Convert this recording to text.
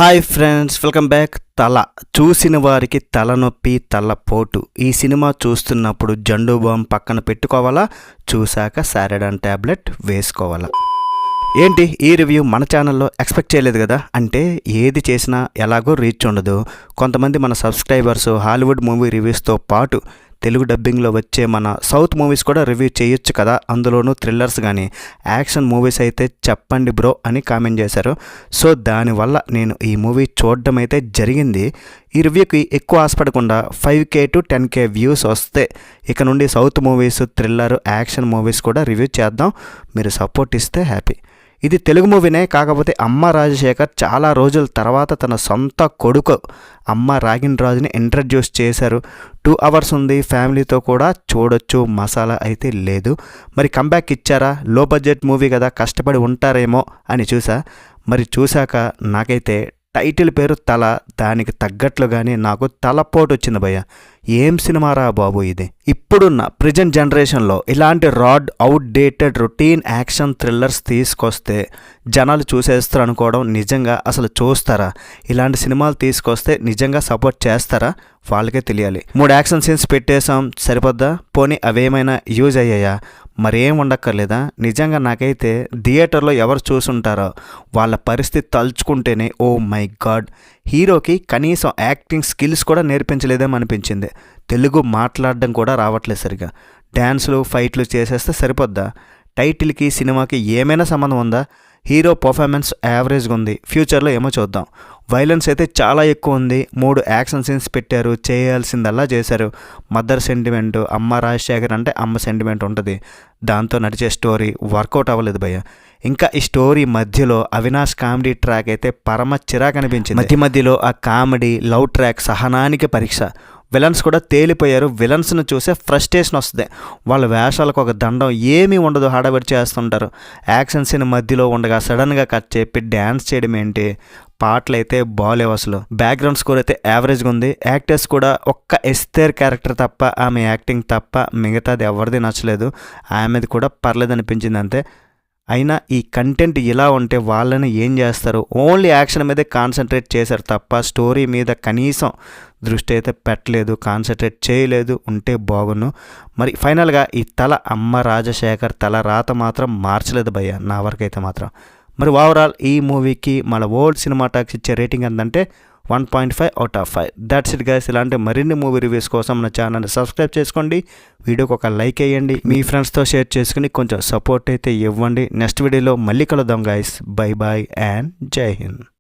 Hi friends, welcome back. తల చూసిన వారికి తలనొప్పి, తలపోటు. ఈ సినిమా చూస్తున్నప్పుడు జండు బామ్ పక్కన పెట్టుకోవాలా, చూశాక సారిడాన్ ట్యాబ్లెట్ వేసుకోవాలా? ఏంటి ఈ రివ్యూ మన ఛానల్లో ఎక్స్పెక్ట్ చేయలేదు కదా? అంటే ఏది చేసినా ఎలాగో రీచ్ ఉండదు. కొంతమంది మన సబ్స్క్రైబర్స్ హాలీవుడ్ మూవీ రివ్యూస్తో పాటు తెలుగు డబ్బింగ్లో వచ్చే మన సౌత్ మూవీస్ కూడా రివ్యూ చేయొచ్చు కదా, అందులోనూ థ్రిల్లర్స్ కానీ యాక్షన్ మూవీస్ అయితే చెప్పండి బ్రో అని కామెంట్ చేశారు. సో దానివల్ల నేను ఈ మూవీ చూడడం అయితే జరిగింది. ఈ రివ్యూకి ఎక్కువ ఆశపడకుండా 5K to 10K వ్యూస్ వస్తే ఇక నుండి south movies, thriller, action movies కూడా రివ్యూ చేద్దాం. మీరు సపోర్ట్ ఇస్తే హ్యాపీ. ఇది తెలుగు మూవీనే, కాకపోతే అమ్మ రాజశేఖర్ చాలా రోజుల తర్వాత తన సొంత కొడుకు అమ్మ రాగిన్ రాజుని ఇంట్రడ్యూస్ చేశారు. 2 hours ఉంది, ఫ్యామిలీతో కూడా చూడొచ్చు, మసాలా అయితే లేదు. మరి కంబ్యాక్ ఇచ్చారా? లో బడ్జెట్ మూవీ కదా, కష్టపడి ఉంటారేమో అని చూశాక నాకైతే టైటిల్ పేరు తల, దానికి తగ్గట్లుగానే నాకు తలపోటు వచ్చింది భయ్య. ఏం సినిమారా బాబు ఇది! ఇప్పుడున్న ప్రెజెంట్ జనరేషన్లో ఇలాంటి అవుట్డేటెడ్ రొటీన్ యాక్షన్ థ్రిల్లర్స్ తీసుకొస్తే జనాలు చూసేస్తారు అనుకోవడం నిజంగా అసలు చూస్తారా? ఇలాంటి సినిమాలు తీసుకొస్తే నిజంగా సపోర్ట్ చేస్తారా? వాళ్ళకే తెలియాలి. 3 యాక్షన్ సీన్స్ పెట్టేశాం, సరిపోద్దా? పోనీ అవేమైనా యూజ్ అయ్యాయా? మరేం ఉండక్కర్లేదా? నిజంగా నాకైతే థియేటర్లో ఎవరు చూసుంటారో వాళ్ళ పరిస్థితి తలుచుకుంటేనే ఓ మై గాడ్, హీరోకి కనీసం యాక్టింగ్ స్కిల్స్ కూడా నేర్పించలేదేమో అనిపించింది. తెలుగు మాట్లాడడం కూడా రావట్లేదు సరిగా. డ్యాన్స్లు, ఫైట్లు చేసేస్తే సరిపోద్దా? టైటిల్కి సినిమాకి ఏమైనా సంబంధం ఉందా? హీరో పర్ఫార్మెన్స్ యావరేజ్గా ఉంది. ఫ్యూచర్లో ఏమో చూద్దాం. వైలెన్స్ అయితే చాలా ఎక్కువ ఉంది. 3 యాక్షన్ సీన్స్ పెట్టారు, చేయాల్సిందల్లా చేశారు. మదర్ సెంటిమెంట్, అమ్మ రాజశేఖర్ అంటే అమ్మ సెంటిమెంట్ ఉంటుంది, దాంతో నడిచే స్టోరీ వర్కౌట్ అవ్వలేదు భయ్య. ఇంకా ఈ స్టోరీ మధ్యలో అవినాష్ కామెడీ ట్రాక్ అయితే పరమ చిరాకు అనిపించింది. మధ్యలో ఆ కామెడీ లవ్ ట్రాక్ సహనానికి పరీక్ష. విలన్స్ కూడా తేలిపోయారు. విలన్స్ను చూసే ఫ్రస్ట్రేషన్ వస్తుంది. వాళ్ళ వేషాలకు ఒక దండం ఏమీ ఉండదు, హడావిడి చేస్తుంటారు. యాక్షన్ సీన్ మధ్యలో ఉండగా సడన్గా కట్ చెప్పి డ్యాన్స్ చేయడం ఏంటి? పాటలు అయితే బాలేవు అసలు. బ్యాక్గ్రౌండ్ స్కోర్ అయితే యావరేజ్గా ఉంది. యాక్టర్స్ కూడా ఒక్క ఎస్తేర్ క్యారెక్టర్ తప్ప, ఆమె యాక్టింగ్ తప్ప మిగతాది ఎవరిది నచ్చలేదు. ఆమెది కూడా పర్లేదు అనిపించింది అంతే. అయినా ఈ కంటెంట్ ఇలా ఉంటే వాళ్ళని ఏం చేస్తారు? ఓన్లీ యాక్షన్ మీదే కాన్సన్ట్రేట్ చేశారు తప్ప స్టోరీ మీద కనీసం దృష్టి అయితే పెట్టలేదు, కాన్సన్ట్రేట్ చేయలేదు. ఉంటే బాగున్ను. మరి ఫైనల్గా ఈ తల అమ్మ రాజశేఖర్ తల రాత మాత్రం మార్చలేదు భయ్య, నా వరకు అయితే మాత్రం. మరి ఓవరాల్ ఈ మూవీకి మన వరల్డ్ సినిమా టాక్స్ ఇచ్చే రేటింగ్ ఎంతంటే 1.5 out of 5. That's it guys. ఇలాంటి మరిన్ని మూవీ రివ్యూస్ కోసం మన ఛానల్ని సబ్స్క్రైబ్ చేసుకోండి, వీడియోకి ఒక లైక్ వేయండి, మీ ఫ్రెండ్స్తో షేర్ చేసుకుని కొంచెం సపోర్ట్ అయితే ఇవ్వండి. నెక్స్ట్ వీడియోలో మళ్ళీ కలుద్దాం గైస్. బై బాయ్ అండ్ జై హింద్.